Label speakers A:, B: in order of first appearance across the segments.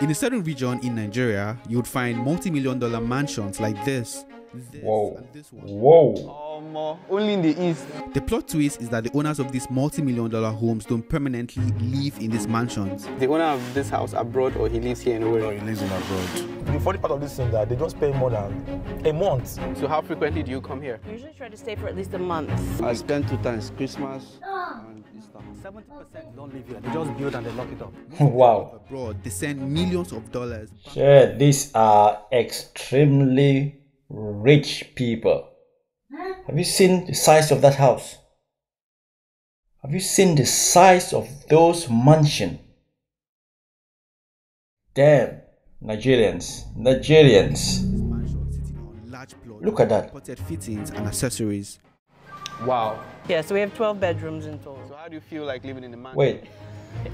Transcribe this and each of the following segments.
A: In a certain region in Nigeria, you would find multi-million-dollar mansions like this.
B: Whoa.
A: And this one.
B: Whoa.
C: Only in the east.
A: The plot twist is that the owners of these multi-million-dollar homes don't permanently live in these mansions.
C: The owner of this house abroad, or he lives here in Owerri?
D: No, he lives in abroad.
E: The funny part of this thing is that they don't spend more than a month.
C: So how frequently do you come here?
F: I usually try to stay for at least a month.
D: I spent 2 times, Christmas and Easter.
E: 70% don't live here. They just build and they lock it up.
B: Wow.
A: Abroad, they send millions of dollars.
B: Yeah, these are extremely rich people. Have you seen the size of that house? Have you seen the size of those mansions? Damn, Nigerians. Look at that.
A: Imported fittings and accessories.
C: Wow.
F: Yeah, so we have 12 bedrooms in total.
C: So how do you feel like living in the mansion?
B: Wait,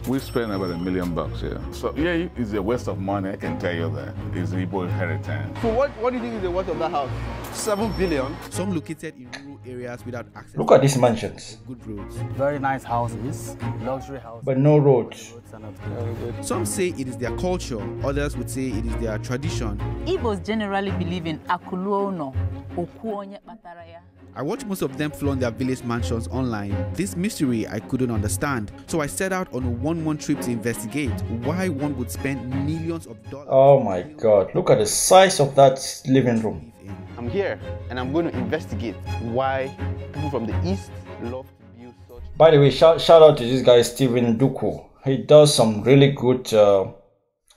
G: We spent about $1 million here. So yeah, it's a waste of money, I can tell you that. It's Igbo inheritance.
C: So what do you think is the worth of that house?
D: 7 billion.
A: Some located in rural areas without access.
B: look at these mansions,
A: to good roads.
E: Very nice houses, luxury houses.
B: but no roads.
E: Roads are not good.
A: Some say it is their culture, others would say it is their tradition.
H: Igbos generally believe in akuluono, okuonye mataraya.
A: I watch most of them flaunt their village mansions online. This mystery I couldn't understand. So I set out on a one-month trip to investigate why one would spend millions of dollars.
B: Oh my god, look at the size of that living room.
C: I'm here and I'm going to investigate why people from the east love to build such.
B: By the way, shout out to this guy Steven Duku. He does some really good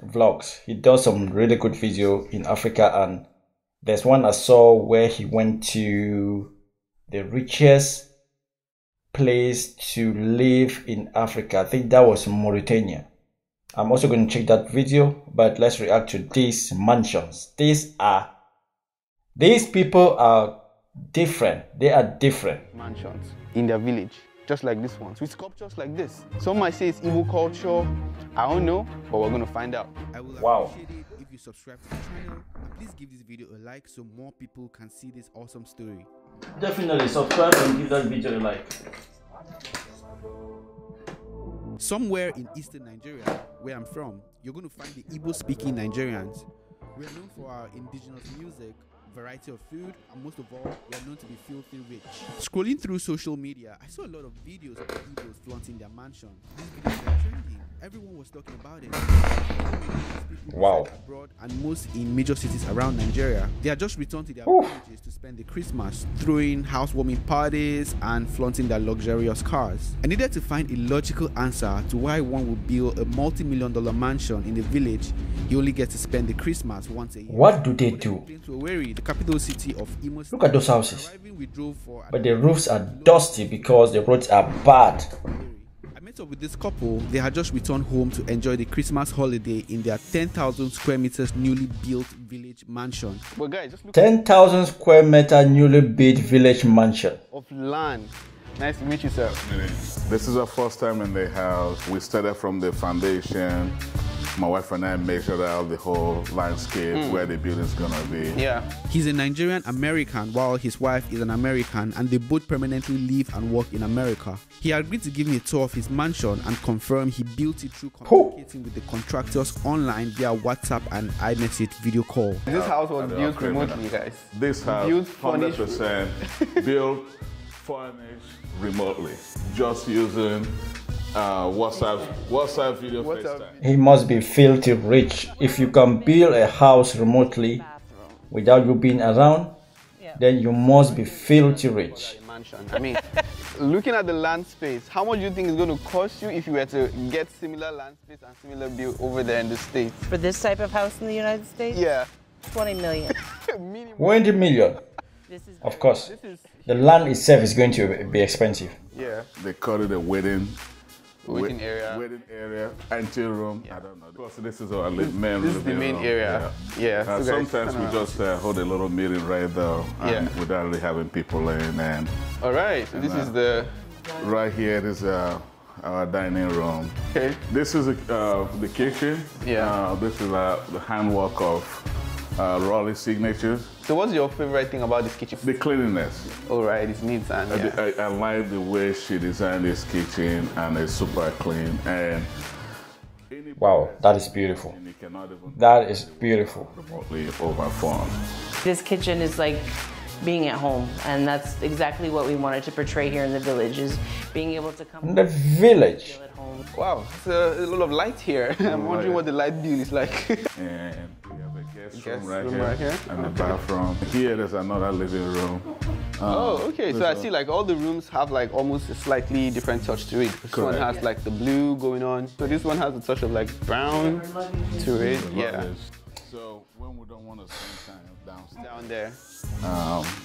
B: vlogs. He does some really good video in Africa, and there's one I saw where he went to the richest place to live in Africa. I think that was Mauritania. I'm also going to check that video, but let's react to these mansions. These people are different. They are different.
C: Mansions in their village, just like this one, with sculptures like this. Some might say it's Igbo culture. I don't know, but we're going to find out.
A: I will
B: Wow.
A: appreciate it if you subscribe to the channel and please give this video a like so more people can see this awesome story.
B: Definitely subscribe and give that video a like.
A: Somewhere in eastern Nigeria, where I'm from, you're going to find the Igbo-speaking Nigerians. We are known for our indigenous music, variety of food, and most of all, we are known to be filthy rich. Scrolling through social media, I saw a lot of videos of Igbos flaunting their mansion. These videos were trending. Everyone was talking about it.
B: Wow.
A: Abroad and most in major cities around Nigeria, they are just returned to their villages to spend the Christmas, throwing housewarming parties and flaunting their luxurious cars. I needed to find a logical answer to why one would build a multi-million-dollar mansion in the village you only get to spend the Christmas once a year.
B: What do they do?
A: To Owerri, the capital city of Imo State.
B: Look at those houses.
A: Arriving, we drove for
B: But the roofs are dusty because the roads are bad.
A: I met up with this couple. They had just returned home to enjoy the Christmas holiday in their 10,000 square meters newly built village mansion.
C: But guys, just look
B: 10,000 square meter newly built village mansion.
C: of land. Nice to meet you, sir.
G: This is our first time in the house. We started from the foundation. My wife and I measured out the whole landscape, where the building's gonna be.
C: Yeah.
A: He's a Nigerian American while his wife is an American, and they both permanently live and work in America. He agreed to give me a tour of his mansion and confirm he built it through communicating with the contractors online via WhatsApp and iMessage video call.
C: This house was built remotely, guys.
G: This house,
C: Built, furnished.
G: 100% built, furnished remotely, just using WhatsApp video FaceTime.
B: He must be filthy rich. If you can build a house remotely without you being around, then you must be filthy rich.
C: Mansion. I mean, looking at the land space, how much do you think it's going to cost you if you were to get similar land space and similar build over there in the States?
F: For this type of house in the United States?
C: Yeah.
F: 20 million.
C: Minimum.
B: 20 million.
F: This is
B: Of course.
C: This is,
B: The land itself is going to be expensive.
C: yeah.
G: They call it a waiting
C: area.
G: Waiting area, ante room. I don't know. Because this is our main.
C: This is the main
G: room.
C: area. Yeah. So guys,
G: Sometimes we just hold a little meeting right there, and without really having people in. And
C: all right. So this is the.
G: right here is our dining room.
C: Okay.
G: This is the kitchen.
C: Yeah.
G: This is the handwork of Raleigh's signatures.
C: So what's your favorite thing about this kitchen?
G: The cleanliness.
C: All right. It's neat and yeah.
G: I like the way she designed this kitchen, and it's super clean. And
B: Wow, that is beautiful.
G: in the cannot even.
B: That is beautiful.
G: Remotely over phone.
F: This kitchen is like being at home, and that's exactly what we wanted to portray here in the village, is being able to come
B: In the village.
F: feel at home.
C: Wow, it's a lot of light here. I'm wondering what the light bill is like.
G: And we have a guest room
C: room
G: right
C: right
G: here.
C: here.
G: And the bathroom. Here there's another living room.
C: Oh, okay. So I see like all the rooms have like almost a slightly different touch to it. This one
G: Correct.
C: has like the blue going on. So this one has a touch of like brown to it. Yeah.
G: So when we don't want to spend time downstairs,
C: Down there.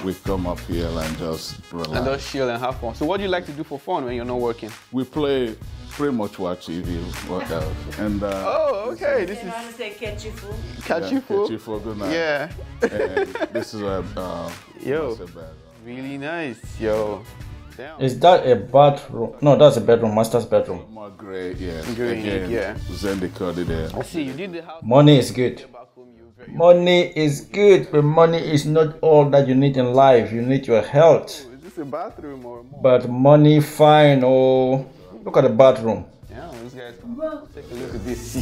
G: we come up here and just relax.
C: And just chill and have fun. So what do you like to do for fun when you're not working?
G: We play, pretty much watch TV, what else? And
C: Oh, okay. This is
F: to say catch you fool.
C: catch you fool.
G: Catch you for good night.
C: Yeah.
G: And this is a
C: Yo.
G: master bedroom.
C: Really nice, yo. Damn.
B: Is that a bathroom? No, that's a bedroom, master's bedroom.
G: More gray, yes.
C: Grey,
G: Again,
C: yeah.
G: Zen decoded there.
C: I see you did the house.
B: Money is good.
C: Back home, you very.
B: Money is good, but money is not all that you need in life. You need your health.
C: Is this a bathroom or more?
B: But money, fine. Oh, look at the bathroom.
C: Yeah, these guys. Take a look at this.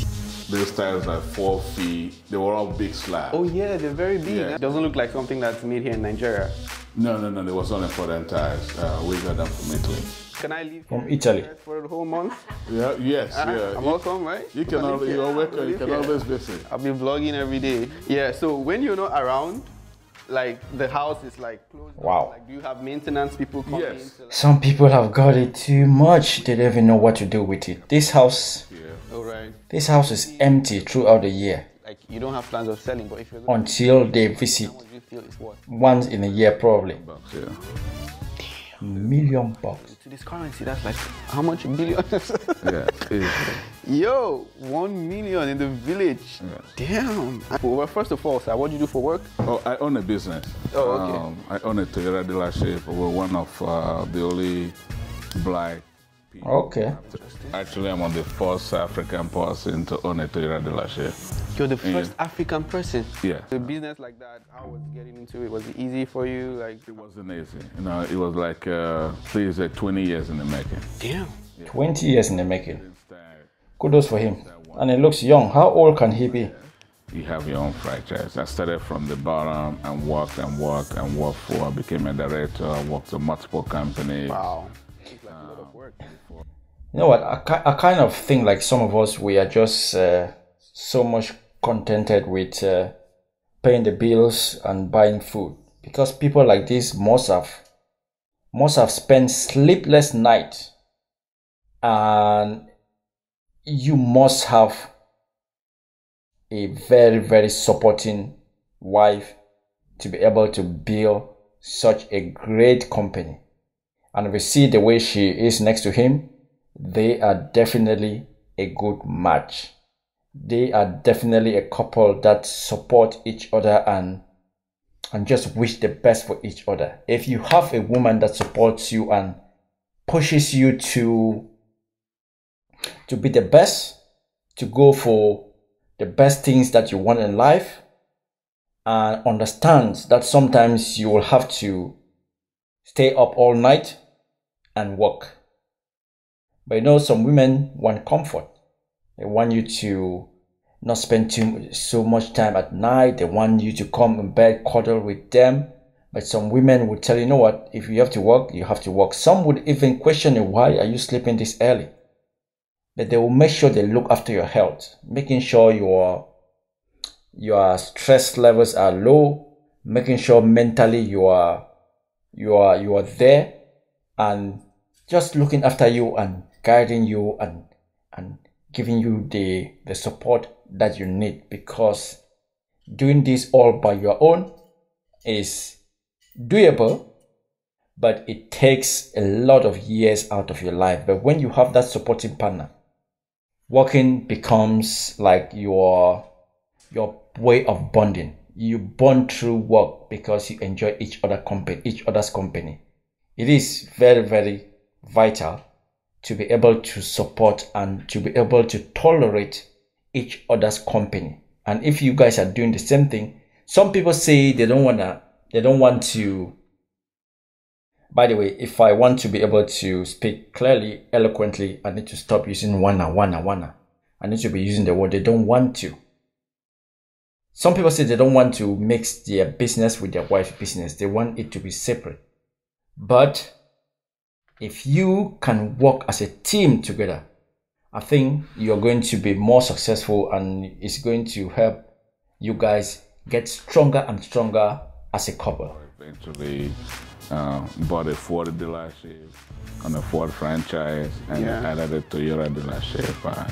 G: These tiles are 4 feet. They were all big slabs.
C: Oh yeah, they're very big.
G: Yeah.
C: It doesn't look like something that's made here in Nigeria.
G: No, they was only for the tiles. We got them from Italy.
C: Can I leave
B: From
C: here
B: Italy.
C: for the whole month?
G: Yeah, yes, yeah.
C: I'm welcome, right?
G: You can always, you're welcome. You can always visit.
C: I'll be vlogging every day. Yeah, so when you're not around, like the house is like closed. down.
B: Wow.
C: Like, do you have maintenance people coming
G: Yes.
C: in? To, like,
B: Some people have got it too much. They don't even know what to do with it. This house
C: oh right.
B: is empty throughout the year
C: Like you don't have plans of selling, but if you're going
B: until they visit
C: to, you feel it's worth.
B: once in a year, probably.
G: Yeah.
B: $1,000,000.
C: To this currency, that's like how much? $1 billion?
G: Yeah.
C: Yo, 1 million in the village. Damn. Well, first of all, sir, what do you do for work?
G: Oh, I own a business.
C: Oh, okay.
G: I own a Toyota dealership. We're one of the only black people.
B: Okay.
G: Actually, I'm on the first African person to own a Toyota dealership.
C: You're the first African person.
G: Yeah.
C: The business like that, how was getting into it? Was it easy for you? Like,
G: It wasn't easy. You know, it was like, please, 20 years in the making.
C: damn.
B: 20 years in the making. Kudos for him. And he looks young. How old can he be?
G: You have your own franchise. I started from the bottom and worked and worked and worked for. I became a director. I worked for multiple companies.
C: Wow. It's like a lot of work.
B: You know what? I kind of think like some of us, we are just so much contented with paying the bills and buying food, because people like this must have spent sleepless nights, and you must have a very, very supporting wife to be able to build such a great company. And we see the way she is next to him, they are definitely a good match. They are definitely a couple that support each other and just wish the best for each other. If you have a woman that supports you and pushes you to be the best, to go for the best things that you want in life, and understands that sometimes you will have to stay up all night and work. But you know, some women want comfort. They want you to not spend so much time at night. They want you to come in bed, cuddle with them. But some women would tell you, you know what, if you have to work, you have to work. Some would even question you, why are you sleeping this early? But they will make sure they look after your health, making sure your stress levels are low, making sure mentally you are there, and just looking after you and guiding you and giving you the support that you need, because doing this all by your own is doable, but it takes a lot of years out of your life. But when you have that supporting partner, working becomes like your way of bonding. You bond through work because you enjoy each other's company. It is very, very vital to be able to support and to be able to tolerate each other's company. And if you guys are doing the same thing, some people say they don't want to. By the way, if I want to be able to speak clearly, eloquently, I need to stop using wanna. I need to be using the word they don't want to. Some people say they don't want to mix their business with their wife's business. They want it to be separate. But if you can work as a team together, I think you're going to be more successful, and it's going to help you guys get stronger and stronger as a couple.
G: Eventually bought a Ford dealership on a Ford franchise and added a Toyota dealership.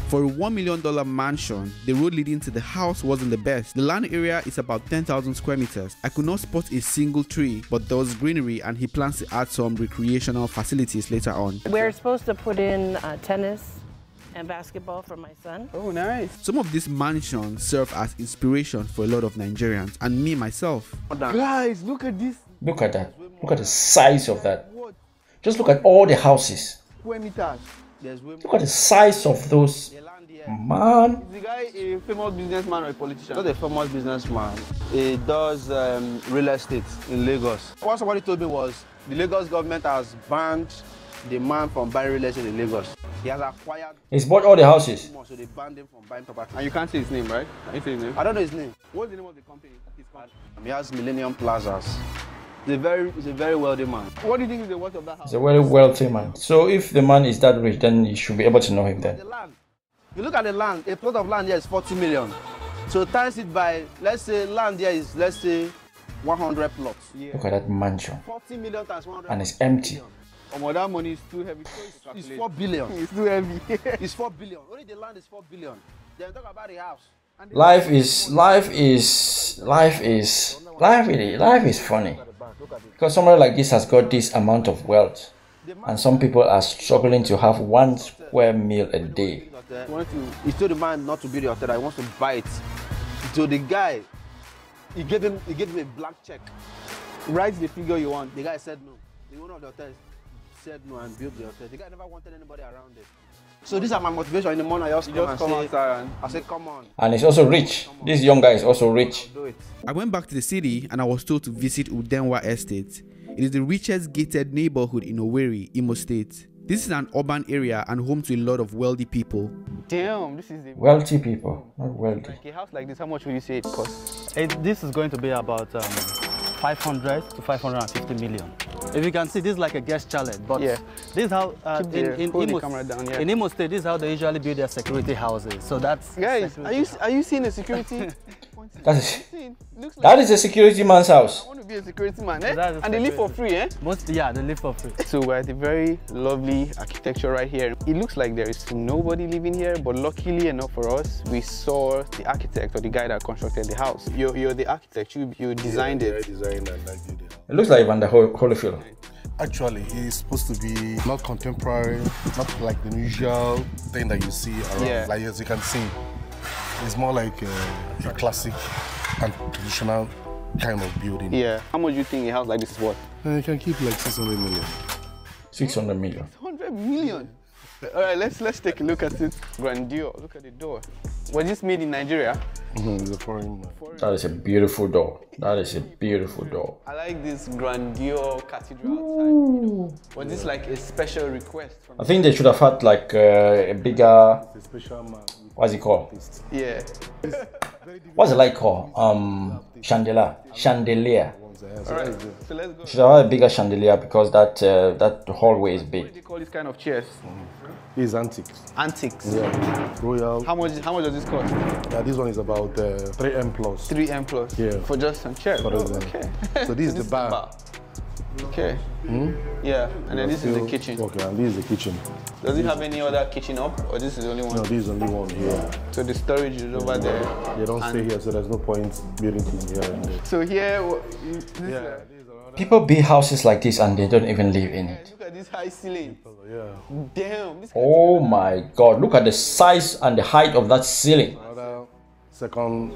A: For a $1 million mansion, the road leading to the house wasn't the best. The land area is about 10,000 square meters. I could not spot a single tree, but there was greenery, and he plans to add some recreational facilities later on.
F: We're supposed to put in tennis and basketball for my son.
C: Oh, nice.
A: Some of these mansions serve as inspiration for a lot of Nigerians, and me myself.
C: Guys, look at this.
B: Look at that. Look at the size of that. Just look at all the houses.
C: Square meters.
B: Look at the size of those. Man.
C: Is the guy a famous businessman or a politician?
D: Not a famous businessman. He does real estate in Lagos. What somebody told me was the Lagos government has banned the man from buying real estate in Lagos. He has acquired.
B: He's bought all the houses.
D: So they banned him from buying property.
C: And you can't say his name, right? Can you say his name?
D: I don't know his name.
C: What's the name of the company? His company?
D: He has Millennium Plazas. He's a very wealthy man.
C: What do you think is the worth of that house?
B: He's a very wealthy man. So if the man is that rich, then you should be able to know him then.
D: The land. If you look at the land, a plot of land here is 40 million. So times it by, let's say land here is, let's say, 100 plots.
C: Yeah.
B: Look at that mansion.
D: 40 million times 100.
B: And it's empty.
C: That money is too heavy.
D: It's 4 billion.
C: It's too heavy.
D: It's 4 billion. Only the land is 4 billion. Then talk about the house.
B: Life is funny. Because somebody like this has got this amount of wealth, and some people are struggling to have 1 square meal a day.
D: He told the man not to build the hotel. He wants to buy it. So the guy, he gave him a blank check.
C: Write the figure you want.
D: The guy said no. The owner of the hotel said no and built the hotel. The guy never wanted anybody around it. So these are my motivation in the morning. I just come outside and I said, come on.
B: And he's also rich. This young guy is also rich.
D: Do it.
A: I went back to the city and I was told to visit Udenwa Estate. It is the richest gated neighborhood in Owerri, Imo State. This is an urban area and home to a lot of wealthy people.
C: Damn, this is the
B: Wealthy people, not wealthy.
C: Like a house like this, how much would you say it costs?
E: This is going to be about 500 to 550 million. If you can see, this is like a guest chalet, but
C: Yeah.
E: this is how
C: camera down, yeah.
E: in Imo State, this is how they usually build their security houses. So that's
C: Guys,
E: security
C: are you seeing a security?
B: That is a security man's house.
C: I want to be a security man, eh?
E: That's a
C: And they live for free, eh?
E: Yeah, they live for free.
C: So we're at a very lovely architecture right here. It looks like there is nobody living here, but luckily enough for us, we saw the architect or the guy that constructed the house. You're the architect, you designed it.
I: I designed and I built it.
B: It looks like Van der Holyfield.
I: Actually, it's supposed to be not contemporary, not like the usual thing that you see around.
C: Yeah.
I: Like as you can see, it's more like a classic and traditional kind of building.
C: Yeah. How much do you think a house like this is worth?
I: And you can keep like 600 million.
B: 600 million.
C: 100 million. All right, let's take a look at it. Grandeur. Look at the door. Was this made in Nigeria?
I: It's a foreign.
B: That is a beautiful door. That is a beautiful door.
C: I like this grandeur cathedral type. You know. Was this like a special request from?
B: I think they should have had like a bigger.
I: It's a special man.
B: What's it called?
C: Yeah.
B: What's the light called? Chandelier. Chandelier.
C: All right. So let's go.
B: Should have had a bigger chandelier because that hallway is
C: What
B: big.
C: do they call this kind of chairs?
I: It's antiques.
C: Antiques.
I: Yeah. Royal.
C: How much does this cost?
I: Yeah, this one is about 3M plus.
C: 3M plus.
I: Yeah.
C: For just some chairs.
I: For
C: Oh,
I: example.
C: okay.
I: So this is the bar.
C: Okay. Yeah, and then this is the kitchen.
I: Okay, and this is the kitchen.
C: Does it have any other kitchen up, or this is the only one?
I: No, this is only one here.
C: So the storage is over there.
I: They don't stay here, so there's no point building things here and there.
C: So here,
B: People build houses like this and they don't even live in it.
C: look at this high ceiling.
I: Yeah.
C: Damn. This
B: Oh my God! Look at the size and the height of that ceiling.
I: Another second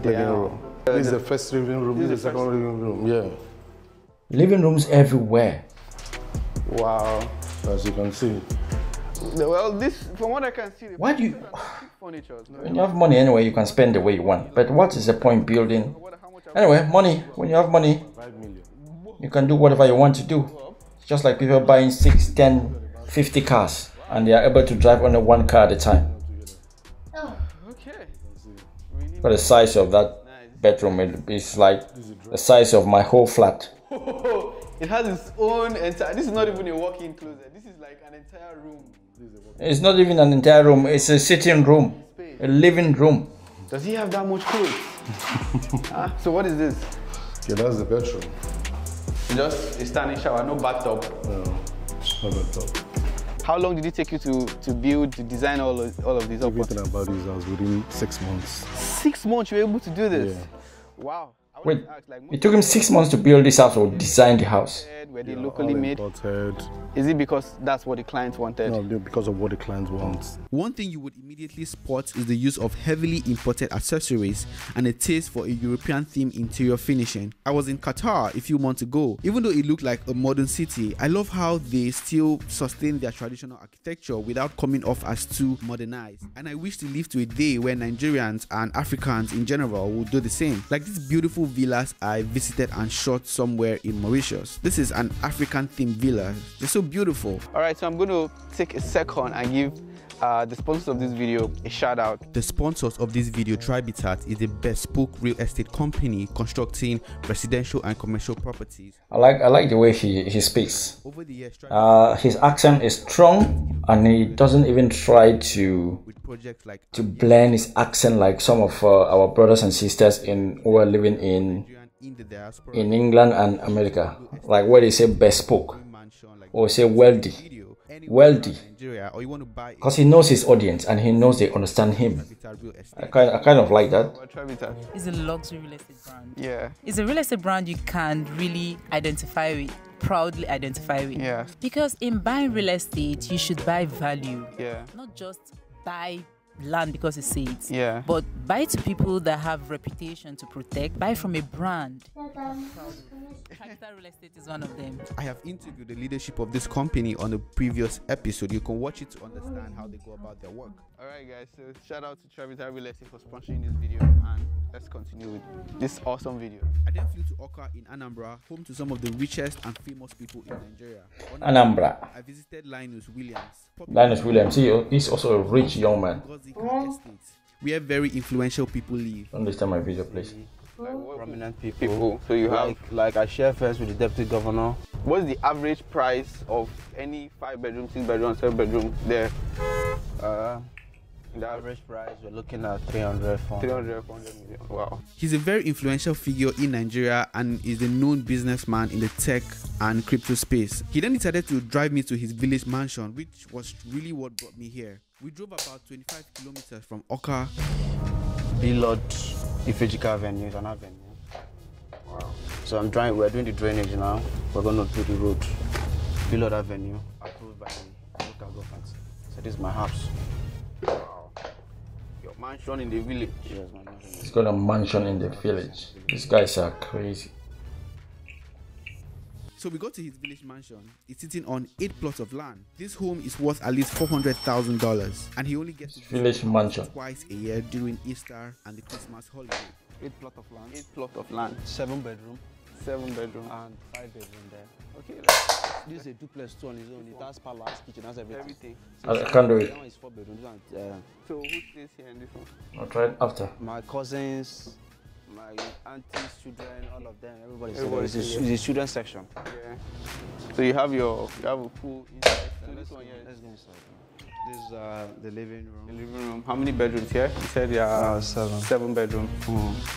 I: living room. This is the first living room. This is the second living room. Yeah.
B: Living rooms everywhere.
C: Wow.
I: As you can see.
C: Well, this, from what I can see,
B: Why do you?
C: furniture.
B: When you have money anyway, you can spend the way you want. But what is the point building? Anyway, money. When you have money,
I: 5 million.
B: you can do whatever you want to do. It's just like people buying 6, 10, 50 cars, and they are able to drive only one car at a time.
C: Okay. Really
B: But the size of that bedroom is like the size of my whole flat.
C: It has its own entire. This is not even a walk-in closet. This is like an entire room.
B: It's not even an entire room. It's a sitting room, a living room.
C: Does he have that much clothes? So what is this?
I: Yeah, that's the bedroom.
C: Just a standing shower, no bathtub.
I: No, no bathtub.
C: How long did it take you to build, to design all of these?
I: Everything about this house within 6 months.
C: 6 months you were able to do this?
I: Yeah.
C: Wow.
B: Wait, it took him 6 months to build this house or design the house?
C: Were they locally made?
I: Imported.
C: Is it because that's what the client wanted?
I: No, because of what the client wants.
A: One thing you would immediately spot is the use of heavily imported accessories and a taste for a European theme interior finishing. I was in Qatar a few months ago. Even though it looked like a modern city, I love how they still sustain their traditional architecture without coming off as too modernized. And I wish to live to a day where Nigerians and Africans in general would do the same. Like these beautiful villas I visited and shot somewhere in Mauritius. This is an African themed villa. They're so beautiful.
C: Alright, so I'm going to take a second and give the sponsors of this video a shout out.
A: The sponsors of this video, Tribitat, is a bespoke real estate company constructing residential and commercial properties.
B: I like the way he speaks.
A: Over the years,
B: his accent is strong, and he doesn't even try to blend his accent like some of our brothers and sisters who are living in England and America, like where they say bespoke or say wealthy, because he knows his audience and he knows they understand him. I kind of like that.
H: It's a luxury real estate brand.
C: Yeah.
H: It's a real estate brand you can really identify with, proudly identify with.
C: Yeah.
H: Because in buying real estate, you should buy value.
C: Yeah.
H: Not just buy land because it says.
C: Yeah.
H: But buy to people that have reputation to protect. Buy from a brand. Capital Real Estate is one of them.
A: I have interviewed the leadership of this company on a previous episode. You can watch it to understand how they go about their work.
C: Alright guys, so shout out to Tribitat Real Estate for sponsoring this video, and let's continue with this awesome video.
A: I then flew to Oka in Anambra, home to some of the richest and famous people in Nigeria.
B: Anambra.
A: I visited Linus Williams.
B: Linus Williams, he's also a rich young man.
A: Where very influential people live.
B: Understand my video, please.
D: Prominent people.
C: So you have
D: like I share first with the deputy governor.
C: What's the average price of any 5-bedroom, 6-bedroom, 7-bedroom there?
D: The average price we're looking at 300, 400
C: million. Wow.
A: He's a very influential figure in Nigeria and is a known businessman in the tech and crypto space. He then decided to drive me to his village mansion, which was really what brought me here. We drove about 25 kilometers from Oka.
D: Billard Ifejika Avenue is an avenue. Wow. So we're doing the drainage now. We're going to do the road. Billard Avenue, approved by the local government. So this is my house.
C: Wow. Your mansion in the village.
D: Yes, my mansion.
B: He's got a mansion in the village. These guys are crazy.
A: So we got to his village mansion. It's sitting on 8 plots of land. This home is worth at least $400,000, and he only gets to
B: village mansion
A: twice a year during Easter and the Christmas holiday.
C: 8 plot of land. 8 plot of land.
D: 7-bedroom.
C: 7-bedroom
D: and 5-bedroom there.
C: Okay.
D: This is a 2+2 on its own. It has palace, kitchen, has everything.
B: I can't do it.
D: That one is 4 bedrooms.
C: So who stays here in this one?
B: I'll try it after.
D: My cousins, my aunties, children, all of them, everybody's there. It's a student section.
C: Yeah. So you have a pool inside. So this one here.
D: Let's go inside. This is the living room.
C: The living room. How many bedrooms here? You said there are
D: 7.
C: 7 bedrooms.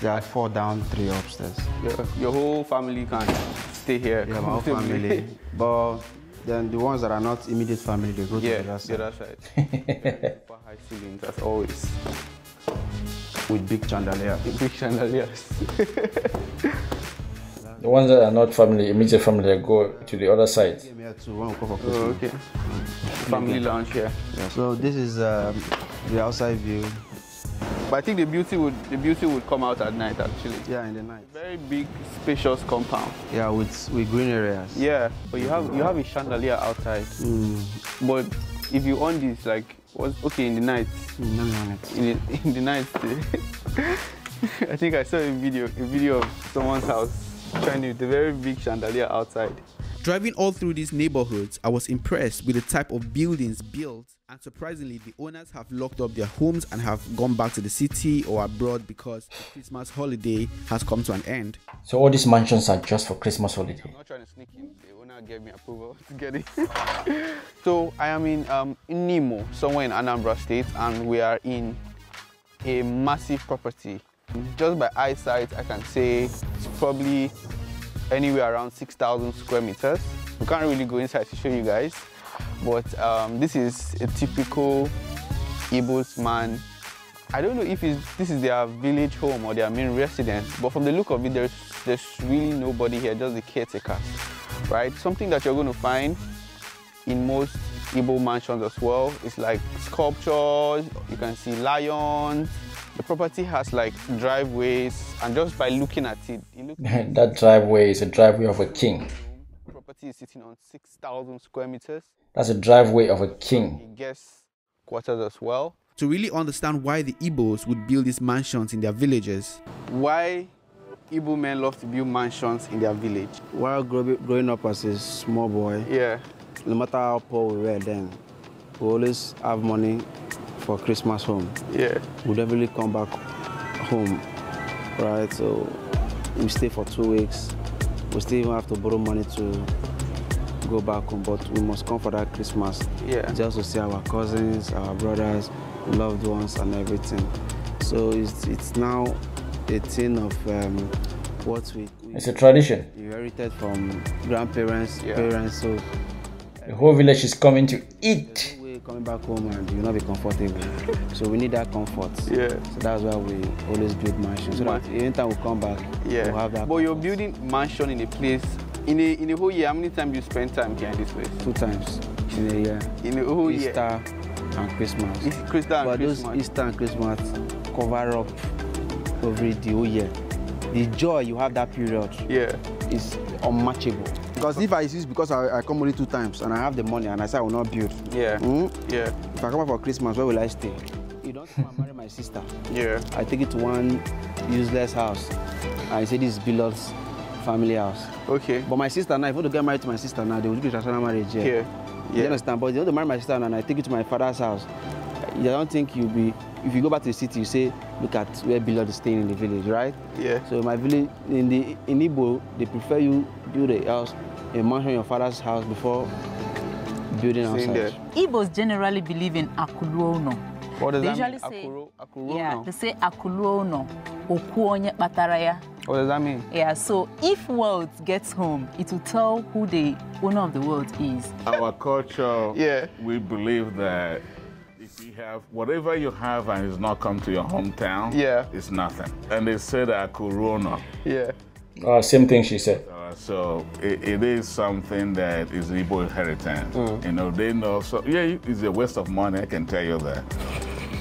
D: There are 4 down, 3 upstairs.
C: Your whole family can stay here.
D: Yeah, my whole family. But then the ones that are not immediate family, they go to the other side.
C: The other side. High ceilings, as always.
D: With big chandeliers.
C: Big chandeliers.
B: The ones that are not family, immediate family, they go to the other side.
C: Oh, okay. Family lounge here.
D: Yeah. So this is the outside view.
C: But I think the beauty would come out at night, actually.
D: Yeah, in the night.
C: Very big, spacious compound.
D: Yeah, with green areas.
C: Yeah, but you have a chandelier outside. But if you own this, like, okay in the night. In the night, I think I saw a video of someone's house trying with a very big chandelier outside.
A: Driving all through these neighborhoods, I was impressed with the type of buildings built, and surprisingly, the owners have locked up their homes and have gone back to the city or abroad because the Christmas holiday has come to an end.
B: So all these mansions are just for Christmas holiday?
C: I'm not trying to sneak in. The owner gave me approval to get it. So I am in Nimo, somewhere in Anambra State, and we are in a massive property. Just by eyesight, I can say it's probably anywhere around 6,000 square meters. We can't really go inside to show you guys, but this is a typical Igbos man. I don't know if this is their village home or their main residence, but from the look of it, there's really nobody here, just the caretakers, right? Something that you're going to find in most Igbo mansions as well is like sculptures. You can see lions. The property has like driveways, and just by looking at it,
B: that driveway is a driveway of a king.
C: The property is sitting on 6,000 square meters.
B: That's a driveway of a king.
C: Guest quarters as well.
A: To really understand why the Igbos would build these mansions in their villages.
C: Why Igbo men love to build mansions in their village?
D: While growing up as a small boy,
C: yeah,
D: no matter how poor we were then, we always have money for Christmas home.
C: Yeah.
D: We definitely come back home, right? So we stay for 2 weeks. We still even have to borrow money to go back home, but we must come for that Christmas.
C: Yeah.
D: Just to see our cousins, our brothers, loved ones, and everything. So it's now a thing of what we
B: it's a tradition.
D: Inherited from grandparents, parents. So
B: the whole village is coming to eat.
D: Coming back home and you'll not be comfortable. So we need that comfort.
C: Yeah.
D: So that's why we always build mansions. So that anytime we come back, we'll have that.
C: But you're building mansion in a place, in a whole year, how many times you spend time here in this place?
D: 2 times in a year.
C: In a whole year?
D: Easter and Christmas.
C: But
D: those Easter and Christmas cover up over the whole year. The joy you have that period is unmatchable. Because if I insist because I come only 2 times and I have the money and I say I will not build.
C: Yeah.
D: Yeah. If I come back for Christmas, where will I stay? You don't come and marry my sister.
C: Yeah.
D: I take it to one useless house. I say this is Bilod's family house.
C: Okay.
D: But my sister now, if you want to get married to my sister now, they will do traditional marriage here. You understand? But if you want to marry my sister now and I take it to my father's house, I don't think you'll be, if you go back to the city, you say, look at where Bilod is staying in the village, right?
C: Yeah.
D: So my village, in Igbo, they prefer you build a house, a mansion in your father's house before building outside.
H: Igbos generally believe in akuluono.
C: What does
H: they
C: that mean?
H: Akuruono? Yeah, they say akuluono. Okuonye bataraya.
C: What does that mean?
H: Yeah, so if wealth gets home, it will tell who the owner of the wealth is.
G: Our culture, we believe that if you have whatever you have and it's not come to your hometown, it's nothing. And they say that Corona.
C: Yeah.
B: Same thing she said.
G: So it is something that is Igbo inheritance. You know, they know. So it's a waste of money. I can tell you that.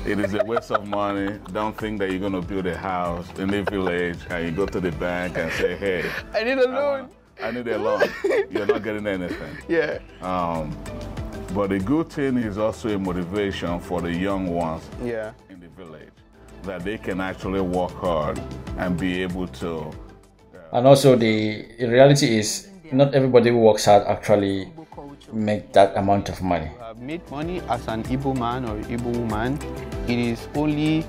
G: It is a waste of money. Don't think that you're going to build a house in the village and you go to the bank and say, hey,
C: I need a loan.
G: I need a loan. You're not getting anything.
C: Yeah.
G: But the good thing is also a motivation for the young ones in the village, that they can actually work hard and be able to.
B: And also the reality is not everybody who works hard actually make that amount of money.
C: You have made money as an Igbo man or Igbo woman. It is only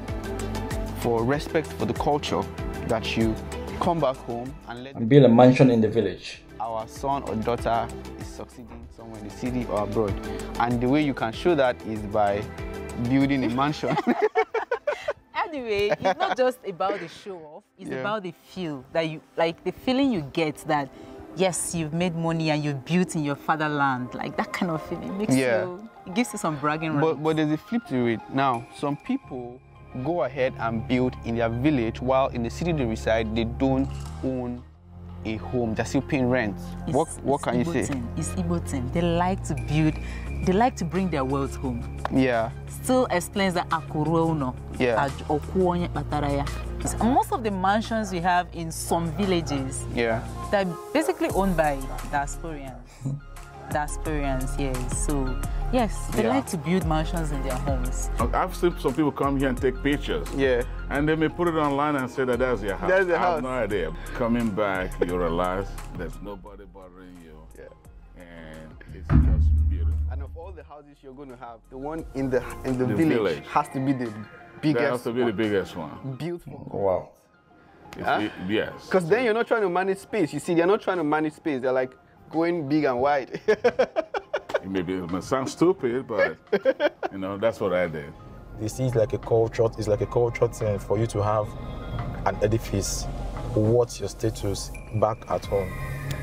C: for respect for the culture that you come back home and
B: build a mansion in the village.
C: Our son or daughter is succeeding somewhere in the city or abroad. And the way you can show that is by building a mansion.
H: Anyway, it's not just about the show off, it's about the feel that you like, the feeling you get that yes, you've made money and you've built in your fatherland. Like that kind of feeling makes you, it gives you some bragging rights.
C: But there's a flip to it. Now, some people go ahead and build in their village while in the city they reside, they don't own a home, they're still paying rent. What can you say?
H: It's Igbo thing. They like to build, they like to bring their wealth home.
C: Yeah.
H: Still explains that akuruono.
C: Yeah.
H: Okuonye bataraya. Most of the mansions we have in some villages, they're basically owned by diasporians. Yes. So, yes, they like to build mansions in their homes.
G: I've seen some people come here and take pictures.
C: Yeah.
G: And they may put it online and say that that's your house.
C: That's your house.
G: I have no idea. Coming back, you realize there's nobody bothering you. And it's just beautiful.
C: And of all the houses you're going to have, the one in the village has to be the biggest.
G: That has to be the biggest one.
C: Beautiful.
B: Wow.
G: Yes.
C: Because then you're not trying to manage space. You see, they're not trying to manage space. They're like going big and wide.
G: It may sound stupid, but you know, that's what I did.
J: This is like a culture. It's like a culture thing for you to have an edifice. What's your status back at home?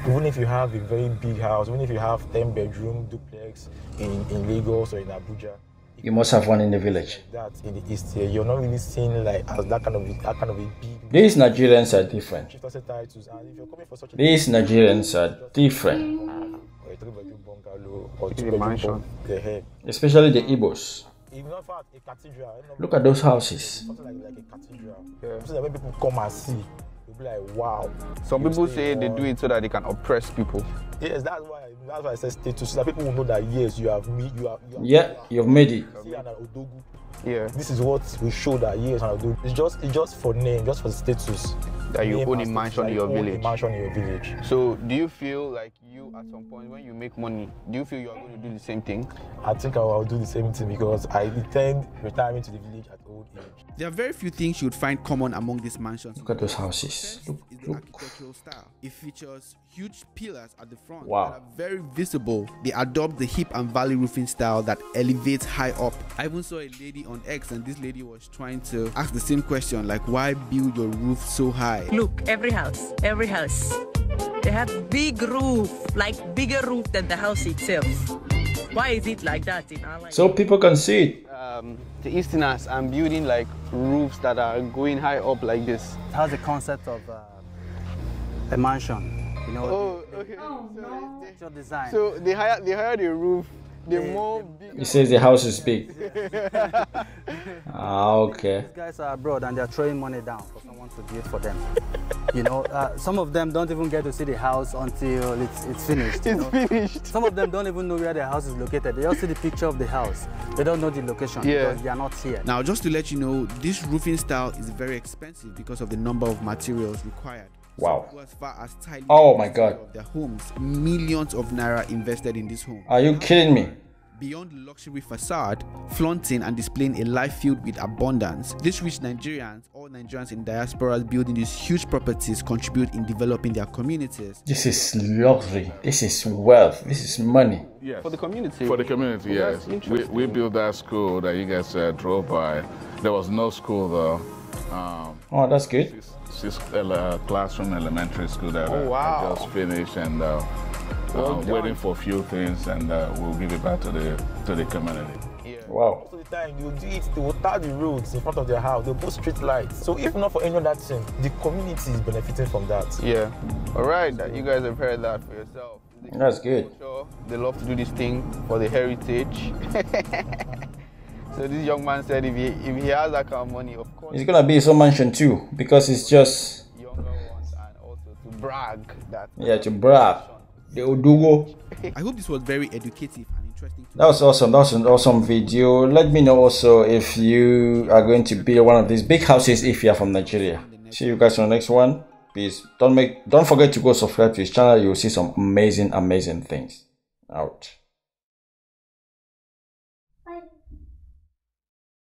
J: Even if you have a very big house, even if you have 10-bedroom duplex in Lagos or in Abuja,
B: You must have one in the village.
J: that in the East here, you're not really seen like as that kind of a big.
B: These Nigerians are different.
J: Chieftaincy titles, and if you're coming for such a
B: These Nigerians are different,
J: or a 3-bedroom bungalow or 2-bedroom mansion,
B: especially the Igbos.
J: even in fact a cathedral.
B: Look at those houses.
J: Something like a cathedral. So that when people come and see, they'll be like, wow.
C: Some people say they do it so that they can oppress people.
J: Yes, that's why I said status, so that people will know that yes, you have made
B: Yeah, you've made it.
C: Yeah.
J: This is what we show that yes, and Odogu. It's just for name, just for status.
C: That you
J: Name
C: own a
J: and
C: mansion
J: status,
C: in your
J: that you own a
C: village.
J: mansion in your village.
C: So do you feel like you at some point when you make money, do you feel you are going to do the same thing?
J: I think I will do the same thing because I intend retiring to the village at old age.
A: There are very few things you would find common among these mansions.
B: Look at those houses.
A: First is the architectural style. It features huge pillars at the front
B: Wow.
A: that are very visible. They adopt the hip and valley roofing style that elevates high up. I even saw a lady on X, and this lady was trying to ask the same question, like, why build your roof so high?
K: Look, every house, they have big roof, like bigger roof than the house itself. Why is it like that in our life?
B: So people can see it.
C: The Easterners are building like roofs that are going high up like this.
E: It has the concept of a mansion, you know.
C: Oh, okay.
E: Your design.
C: So they hired a roof.
B: He says the house is big. Okay.
E: These guys are abroad and they're throwing money down for someone to do it for them. You know, some of them don't even get to see the house until it's finished.
C: It's finished.
E: Some of them don't even know where their house is located. They just see the picture of the house. They don't know the location because they are not here.
A: Now, just to let you know, this roofing style is very expensive because of the number of materials required.
B: Wow.
A: Some go as far as tiling
B: Oh my God.
A: of their homes. Millions of naira invested in this home.
B: Are you kidding me?
A: Beyond the luxury facade, flaunting and displaying a life filled with abundance, these rich Nigerians, all Nigerians in diasporas building these huge properties, contribute in developing their communities.
B: This is luxury. This is wealth. This is money.
G: Yes.
C: For the community.
G: For the community, yes. We built that school that you guys drove by. There was no school though.
B: Oh, that's good.
G: Six classroom elementary school that
C: wow.
G: I just finished, and waiting for a few things, and we'll give it back to the community.
C: Yeah.
B: Wow.
J: Most of the time, you do it, they will tar the roads in front of their house, they'll put street lights. So if not for any of that thing, the community is benefiting from that.
C: Yeah. All right, you guys have heard that for yourself.
B: That's good.
C: Sure, they love to do this thing for the heritage. So this young man said if he has that kind of money, of course,
B: It's gonna be some mansion too, because it's just
C: younger ones, and also to brag that.
B: yeah, to brag. The Odogu.
A: I hope this was very educative and interesting.
B: That was awesome. That was an awesome video. Let me know also if you are going to build one of these big houses if you are from Nigeria. See you guys on the next one. Please don't forget to go subscribe to his channel. You will see some amazing things. Out.